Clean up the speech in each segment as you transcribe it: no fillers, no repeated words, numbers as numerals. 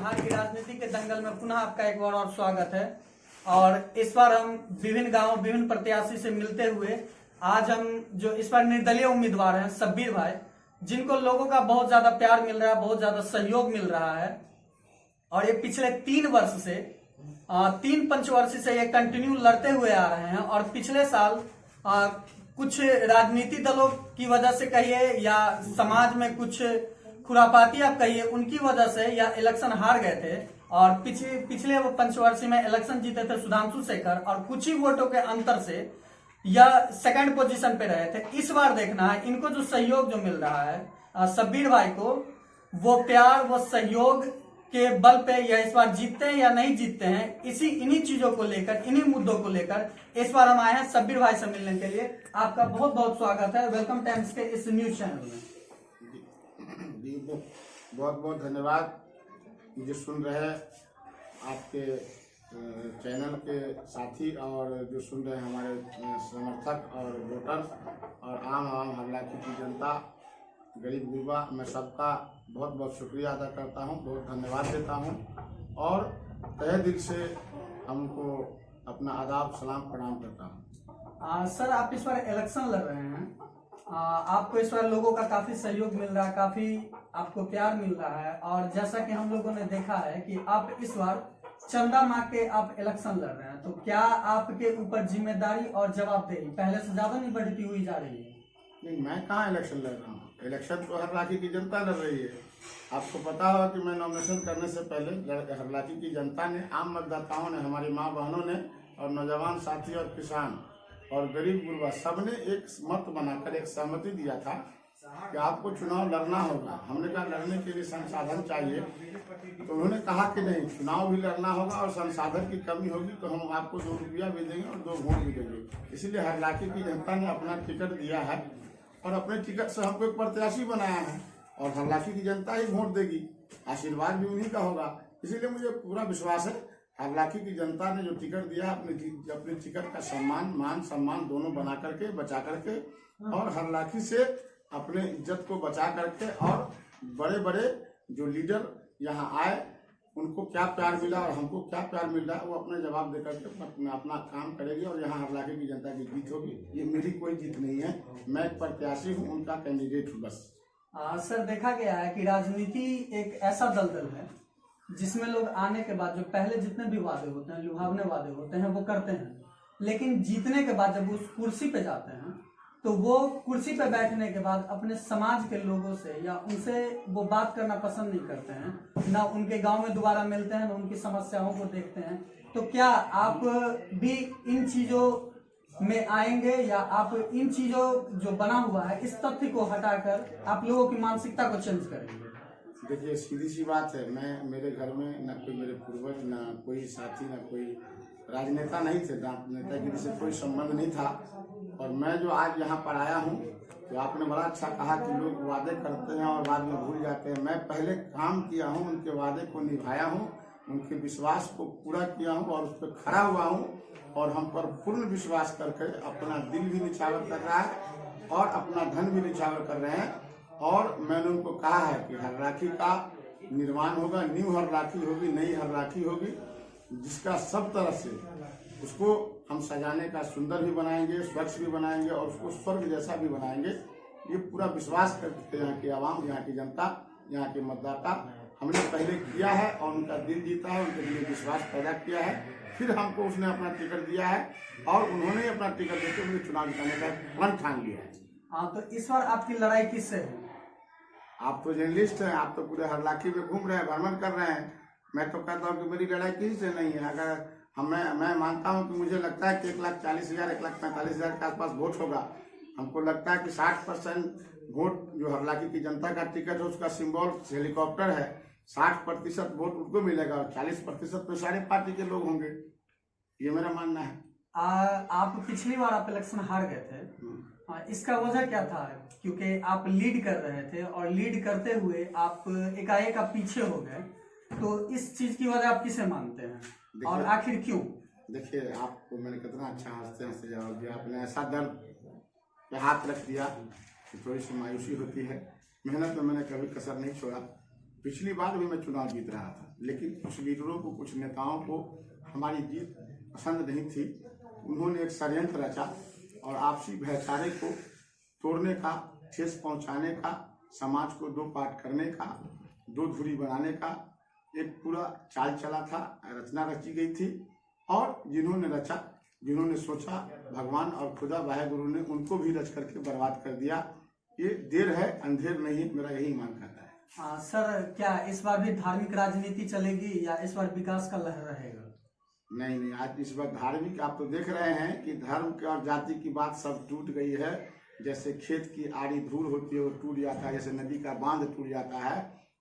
बिहार की राजनीति के दंगल में पुनः आपका एक बार और स्वागत है। और इस बार हम विभिन्न गांव विभिन्न प्रत्याशी से मिलते हुए आज हम जो इस बार निर्दलीय उम्मीदवार हैं शब्बीर भाई, जिनको लोगों का बहुत ज्यादा प्यार मिल रहा है, बहुत ज्यादा सहयोग मिल रहा है और ये पिछले 3 वर्ष से 3 पंचवर्षीय से ये कंटिन्यू लड़ते हुए आ रहे हैं। और पिछले साल कुछ राजनीति दलों की वजह से कहिए या समाज में कुछ खुरापाती आप कहिए, उनकी वजह से या इलेक्शन हार गए थे और पिछले वो पंचवर्षीय में इलेक्शन जीते थे सुधांशु शेखर और कुछ ही वोटों के अंतर से या सेकंड पोजीशन पे रहे थे। इस बार देखना है इनको जो सहयोग जो मिल रहा है शब्बीर भाई को, वो प्यार वो सहयोग के बल पे या इस बार जीतते हैं या नहीं जीतते हैं, इन्हीं चीजों को लेकर, इन्हीं मुद्दों को लेकर इस बार हम आए हैं शब्बीर भाई से मिलने के लिए। आपका बहुत बहुत स्वागत है वेलकम टाइम्स के इस न्यूज चैनल में। जी बहुत बहुत धन्यवाद मुझे सुन रहे आपके चैनल के साथी और जो सुन रहे हैं हमारे समर्थक और वोटर और आम हल्लाकी की जनता, गरीब गुरबा, मैं सबका बहुत बहुत शुक्रिया अदा करता हूं, बहुत धन्यवाद देता हूं और तहे दिल से हमको अपना आदाब सलाम प्रणाम करता हूं। सर, आप इस बार इलेक्शन लड़ रहे हैं, आपको इस बार लोगों का काफी सहयोग मिल रहा है, काफी आपको प्यार मिल रहा है और जैसा कि हम लोगों ने देखा है कि आप इस बार चंदा मांग के आप इलेक्शन लड़ रहे हैं, तो क्या आपके ऊपर जिम्मेदारी और जवाबदेही पहले से ज्यादा नहीं बढ़ती हुई जा रही है? नहीं, मैं कहाँ इलेक्शन लड़ रहा हूँ, इलेक्शन तो हरलाखी की जनता लड़ रही है। आपको पता होगा कि मैं नॉमिनेशन करने से पहले हरलाखी की जनता ने, आम मतदाताओं ने, हमारी माँ बहनों ने और नौजवान साथी और किसान और गरीब गुरबा सबने एक मत बनाकर एक सहमति दिया था कि आपको चुनाव लड़ना होगा। हमने कहा लड़ने के लिए संसाधन चाहिए, तो उन्होंने कहा कि नहीं, चुनाव भी लड़ना होगा और संसाधन की कमी होगी तो हम आपको 2 रुपया भी देंगे और 2 वोट भी देंगे। इसलिए हरलाखी की जनता ने अपना टिकट दिया है और अपने टिकट से हमको एक प्रत्याशी बनाया है और हरलाखी की जनता ही वोट देगी, आशीर्वाद भी उन्हीं का होगा। इसीलिए मुझे पूरा विश्वास है हरलाखी की जनता ने जो टिकट दिया अपने टिकट का मान सम्मान दोनों बना करके, बचा करके और हरलाखी से अपने इज्जत को बचा करके और बड़े बड़े जो लीडर यहाँ आए उनको क्या प्यार मिला और हमको क्या प्यार मिल रहा है वो अपने जवाब दे करके अपना काम करेगी और यहाँ हरलाखी की जनता की जीत होगी। ये मेरी कोई जीत नहीं है, मैं एक प्रत्याशी हूँ, उनका कैंडिडेट हूँ बस। सर, देखा गया है कि राजनीति एक ऐसा दलदल है जिसमें लोग आने के बाद जो पहले जितने भी वादे होते हैं, लुभावने वादे होते हैं, वो करते हैं, लेकिन जीतने के बाद जब उस कुर्सी पे जाते हैं तो वो कुर्सी पे बैठने के बाद अपने समाज के लोगों से या उनसे वो बात करना पसंद नहीं करते हैं, ना उनके गांव में दोबारा मिलते हैं, ना उनकी समस्याओं को देखते हैं। तो क्या आप भी इन चीजों में आएंगे या आप इन चीजों जो बना हुआ है इस तथ्य को हटाकर आप लोगों की मानसिकता को चेंज करेंगे? देखिए, सीधी सी बात है, मेरे घर में न कोई मेरे पूर्वज, न कोई साथी, न कोई राजनेता नहीं थे, नेतागिरी से कोई संबंध नहीं था। और मैं जो आज यहाँ पर आया हूँ तो आपने बड़ा अच्छा कहा कि लोग वादे करते हैं और बाद में भूल जाते हैं। मैं पहले काम किया हूँ, उनके वादे को निभाया हूँ, उनके विश्वास को पूरा किया हूँ और उस पर खड़ा हुआ हूँ और हम पर पूर्ण विश्वास करके अपना दिल भी निछावर कर रहा है और अपना धन भी निछावर कर रहे हैं। और मैंने उनको कहा है कि हरलाखी का निर्माण होगा, न्यू हरलाखी होगी, नई हरलाखी होगी, जिसका सब तरह से उसको हम सजाने का सुंदर भी बनाएंगे, स्वच्छ भी बनाएंगे और उसको स्वर्ग जैसा भी बनाएंगे। ये पूरा विश्वास करते हैं यहाँ की आवाम, यहाँ की जनता, यहाँ के मतदाता हमने पहले किया है और उनका दिल जीता है, उनके लिए विश्वास पैदा किया है, फिर हमको उसने अपना टिकट दिया है और उन्होंने अपना टिकट देकर मुझे चुनाव जिताने का प्रण ठान लिया है। हाँ, तो इस बार आपकी लड़ाई किससे है? आप तो जर्नलिस्ट हैं, आप तो पूरे हरलाखी में घूम रहे हैं, भ्रमण कर रहे हैं। मैं तो कहता हूँ कि मेरी लड़ाई किसी से नहीं है। अगर मैं मानता हूँ कि मुझे लगता है कि 1,40,000 1,45,000 के आसपास वोट होगा। हमको लगता है कि 60% वोट जो हरलाखी की जनता का टिकट है उसका सिंबल हेलीकॉप्टर है, 60% वोट उनको मिलेगा और 40% तो सारे पार्टी के लोग होंगे, ये मेरा मानना है। आप पिछली बार आप इलेक्शन हार गए थे, इसका वजह क्या था? क्योंकि आप लीड कर रहे थे और लीड करते हुए आप एकाएक आप पीछे हो गए, तो इस चीज की वजह आप किसे मानते हैं और आखिर क्यों? देखिए, आपको मैंने कितना अच्छा हंसते जवाब दिया, आपने ऐसा दर्द पे हाथ रख दिया कि थोड़ी सी मायूसी होती है। मेहनत में मैंने कभी कसर नहीं छोड़ा पिछली बार भी मैं चुनाव जीत रहा था, लेकिन कुछ लीडरों को, कुछ नेताओं को हमारी जीत पसंद नहीं थी। उन्होंने एक षड्यंत्र रचा और आपसी भाईचारे को तोड़ने का, ठेस पहुंचाने का, समाज को दो पार्ट करने का, दो धुरी बनाने का एक पूरा चाल चला था, रचना रची गई थी। और जिन्होंने रचा, जिन्होंने सोचा, भगवान और खुदा वाहेगुरु ने उनको भी रच करके बर्बाद कर दिया। ये देर है अंधेर नहीं, मेरा यही मान करता है। हाँ सर, क्या इस बार भी धार्मिक राजनीति चलेगी या इस बार विकास का लहर रहेगा? नहीं, आज इस बार धार्मिक, आप तो देख रहे हैं कि धर्म के और जाति की बात सब टूट गई है। जैसे खेत की आड़ी धूल होती है वो टूट जाता है, जैसे नदी का बांध टूट जाता है।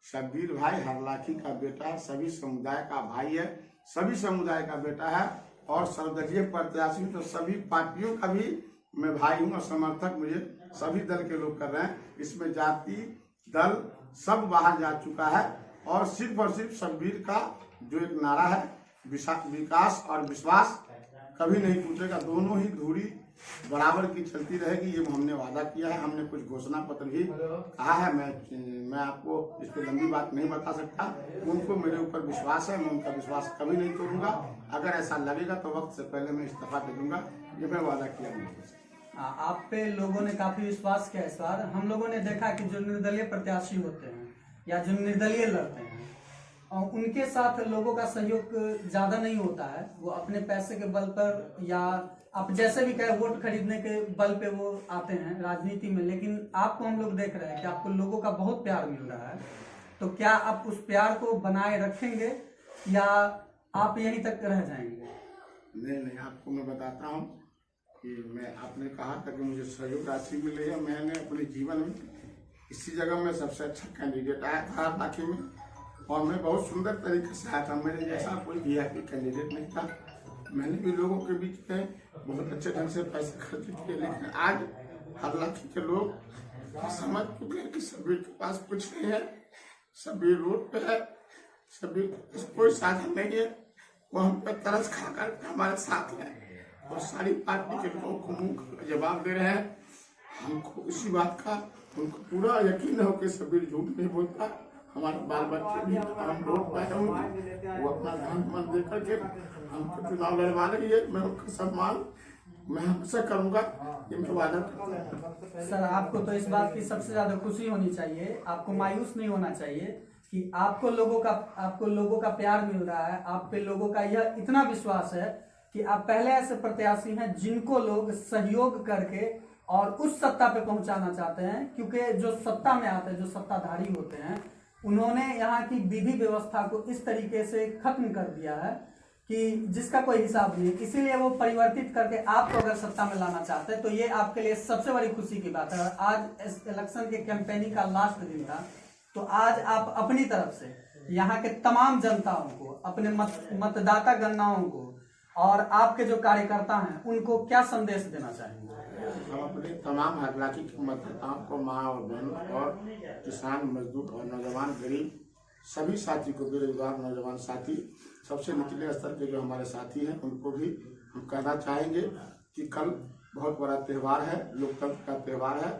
शब्बीर भाई हरलाखी का बेटा है, सभी समुदाय का भाई है, सभी समुदाय का बेटा है और सर्वदलीय प्रत्याशी तो सभी पार्टियों का भी मैं भाई हूँ और समर्थक मुझे सभी दल के लोग कर रहे हैं। इसमें जाति दल सब बाहर जा चुका है और सिर्फ शब्बीर का जो एक नारा है, विकास और विश्वास कभी नहीं टूटेगा। दोनों ही धुरी बराबर की चलती रहेगी, ये हमने वादा किया है। हमने कुछ घोषणा पत्र भी कहा है। मैं आपको इस पर लंबी बात नहीं बता सकता। उनको मेरे ऊपर विश्वास है, मैं उनका विश्वास कभी नहीं तोड़ूंगा। अगर ऐसा लगेगा तो वक्त से पहले मैं इस्तीफा दे दूंगा, ये मैं वादा किया हूँ। आप पे लोगों ने काफी विश्वास किया इस बार। हम लोगों ने देखा कि जो निर्दलीय प्रत्याशी होते हैं या जो निर्दलीय लड़ते हैं और उनके साथ लोगों का सहयोग ज्यादा नहीं होता है। वो अपने पैसे के बल पर या आप जैसे भी कहे वोट खरीदने के बल पे वो आते हैं राजनीति में। लेकिन आपको हम लोग देख रहे हैं कि आपको लोगों का बहुत प्यार मिल रहा है। तो क्या आप उस प्यार को बनाए रखेंगे या आप यहीं तक रह जाएंगे? नहीं, आपको मैं बताता हूँ कि आपने कहा था कि मुझे सहयोग राशि मिली है। मैंने अपने जीवन में इसी जगह में सबसे अच्छा कैंडिडेट आया था बाकी में, और मैं बहुत सुंदर तरीके से आया था। मेरे जैसा कोई वीआईपी कैंडिडेट नहीं था। मैंने भी लोगों के बीच में बहुत अच्छे ढंग से पैसे खर्च किए, लेकिन आज हरलाखी के लोग समझ चुके हैं कि शब्बीर के पास कुछ नहीं है। शब्बीर रोड पे है, शब्बीर कोई साधन नहीं है। वो हम पे तरस खाकर हमारे साथ है और सारी पार्टी के लोगों को मुंह जवाब दे रहे हैं। हमको इसी बात का उनको पूरा यकीन हो कि शब्बीर झूठ नहीं बोलता। हमारे बाल बच्चे भी हम रोड पर होंगे, वो अपना धन मन दे करके हमको चुनाव लड़वा रही है। मैं उनका सम्मान मैं हमसे करूंगा, ये मैं वादा करता हूं। सर, आपको तो इस बात की सबसे ज्यादा खुशी होनी चाहिए, आपको मायूस नहीं होना चाहिए कि आपको लोगों का प्यार मिल रहा है। आप पे लोगों का यह इतना विश्वास है कि आप पहले ऐसे प्रत्याशी हैं जिनको लोग सहयोग करके और उस सत्ता पे पहुंचाना चाहते हैं। क्योंकि जो सत्ता में आते हैं, जो सत्ताधारी होते हैं, उन्होंने यहाँ की विधि व्यवस्था को इस तरीके से खत्म कर दिया है कि जिसका कोई हिसाब नहीं। इसीलिए वो परिवर्तित करके आपको अगर सत्ता में लाना चाहते हैं तो ये आपके लिए सबसे बड़ी खुशी की बात है। आज इस इलेक्शन के कैंपेनिंग का लास्ट दिन था, तो आज आप अपनी तरफ से यहाँ के तमाम जनताओं को, अपने मतदाता गणनाओं को और आपके जो कार्यकर्ता हैं उनको क्या संदेश देना चाहेंगे? हम अपने तमाम हरलाखी के मतदाताओं को, माँ और बहन और किसान, मजदूर और नौजवान, गरीब सभी साथी को, बेरोजगार नौजवान साथी, सबसे निचले स्तर के जो हमारे साथी हैं उनको भी हम कहना चाहेंगे कि कल बहुत बड़ा त्यौहार है, लोकतंत्र का त्यौहार है।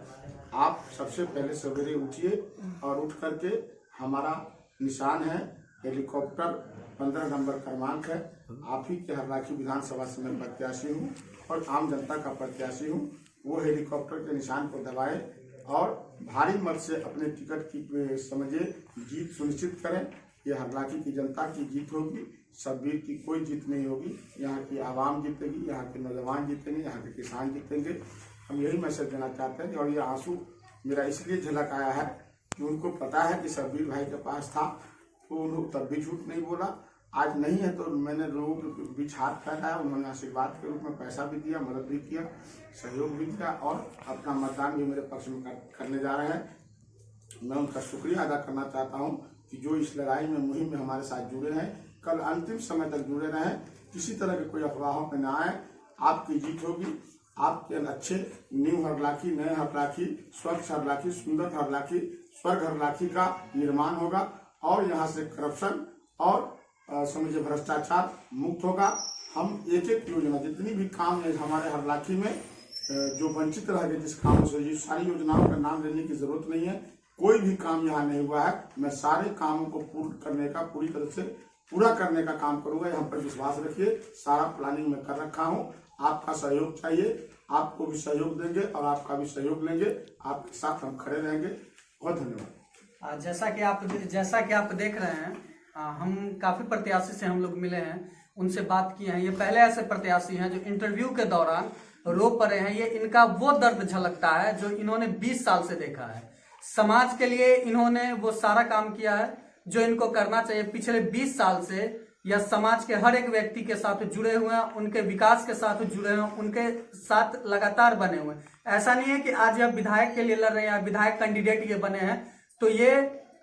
आप सबसे पहले सवेरे उठिए और उठ करके हमारा निशान है हेलीकॉप्टर, 15 नंबर क्रमांक है। आप ही के हरलाखी विधानसभा से मैं प्रत्याशी हूँ और आम जनता का प्रत्याशी हूँ। वो हेलीकॉप्टर के निशान को दबाएं और भारी मत से अपने टिकट की समझे जीत सुनिश्चित करें। ये हरलाखी की जनता की जीत होगी, शब्बीर की कोई जीत नहीं होगी। यहाँ की आवाम जीतेगी, यहाँ के नौजवान जीतेंगे, यहाँ के किसान जीतेंगे। हम यही मैसेज देना चाहते हैं। और ये आंसू मेरा इसलिए झलक आया है कि उनको पता है कि शब्बीर भाई के पास था तो उन्होंने तब भी झूठ नहीं बोला। आज नहीं है तो मैंने लोगों के बीच हाथ फैलाया, उन्होंने आशीर्वाद के रूप में पैसा भी दिया, मदद भी किया, सहयोग भी किया और अपना मतदान भी मेरे पक्ष में करने जा रहे हैं। मैं उनका शुक्रिया अदा करना चाहता हूं कि जो इस लड़ाई में, मुहिम में हमारे साथ जुड़े हैं, कल अंतिम समय तक जुड़े रहें। किसी तरह के कोई अफवाहों में न आए। आपकी जीत होगी। आपके अच्छे न्यू हरलाखी, नए हरलाखी, स्वच्छ हरलाखी, सुंदर हरलाखी, स्वर्ग हरलाखी का निर्माण होगा और यहाँ से करप्शन और समझे भ्रष्टाचार मुक्त होगा। हम एक एक योजना, जितनी भी काम है हमारे हरलाखी में जो वंचित रह गए जिस काम से, ये सारी योजनाओं का नाम लेने की जरूरत नहीं है। कोई भी काम यहाँ नहीं हुआ है। मैं सारे कामों को पूरी तरह से पूरा करने का काम करूंगा। यहाँ पर विश्वास रखिए, सारा प्लानिंग मैं कर रखा हूँ। आपका सहयोग चाहिए, आपको भी सहयोग देंगे और आपका भी सहयोग लेंगे। आपके साथ हम खड़े रहेंगे। बहुत धन्यवाद। जैसा कि आप देख रहे हैं, हम काफी प्रत्याशी से हम लोग मिले हैं, उनसे बात किए हैं। ये पहले ऐसे प्रत्याशी हैं जो इंटरव्यू के दौरान रो पड़े हैं। ये इनका वो दर्द झलकता है जो इन्होंने 20 साल से देखा है। समाज के लिए इन्होंने वो सारा काम किया है जो इनको करना चाहिए। पिछले 20 साल से या समाज के हर एक व्यक्ति के साथ जुड़े हुए हैं, उनके विकास के साथ जुड़े हुए हैं, उनके साथ लगातार बने हुए हैं। ऐसा नहीं है कि आज यह विधायक के लिए लड़ रहे हैं, विधायक कैंडिडेट ये बने हैं तो ये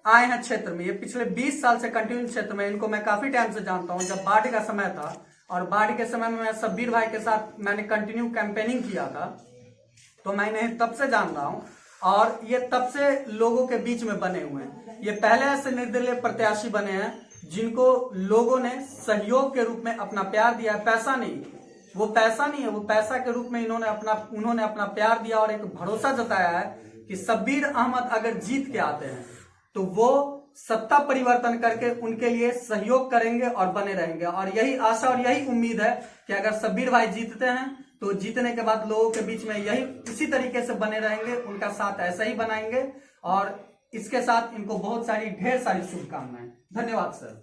आए हैं क्षेत्र में। ये पिछले 20 साल से कंटिन्यू क्षेत्र में, इनको मैं काफी टाइम से जानता हूँ। जब बाढ़ का समय था और बाढ़ के समय में मैं शब्बीर भाई के साथ मैंने कंटिन्यू कैंपेनिंग किया था, तो मैं इन्हें तब से जान रहा हूँ और ये तब से लोगों के बीच में बने हुए हैं। ये पहले ऐसे निर्दलीय प्रत्याशी बने हैं जिनको लोगों ने सहयोग के रूप में अपना प्यार दिया है। पैसा नहीं, वो पैसा नहीं है, वो पैसा के रूप में उन्होंने अपना प्यार दिया और एक भरोसा जताया है कि शब्बीर अहमद अगर जीत के आते हैं तो वो सत्ता परिवर्तन करके उनके लिए सहयोग करेंगे और बने रहेंगे। और यही आशा और यही उम्मीद है कि अगर शब्बीर भाई जीतते हैं तो जीतने के बाद लोगों के बीच में यही इसी तरीके से बने रहेंगे, उनका साथ ऐसा ही बनाएंगे। और इसके साथ इनको बहुत सारी ढेर सारी शुभकामनाएं। धन्यवाद सर।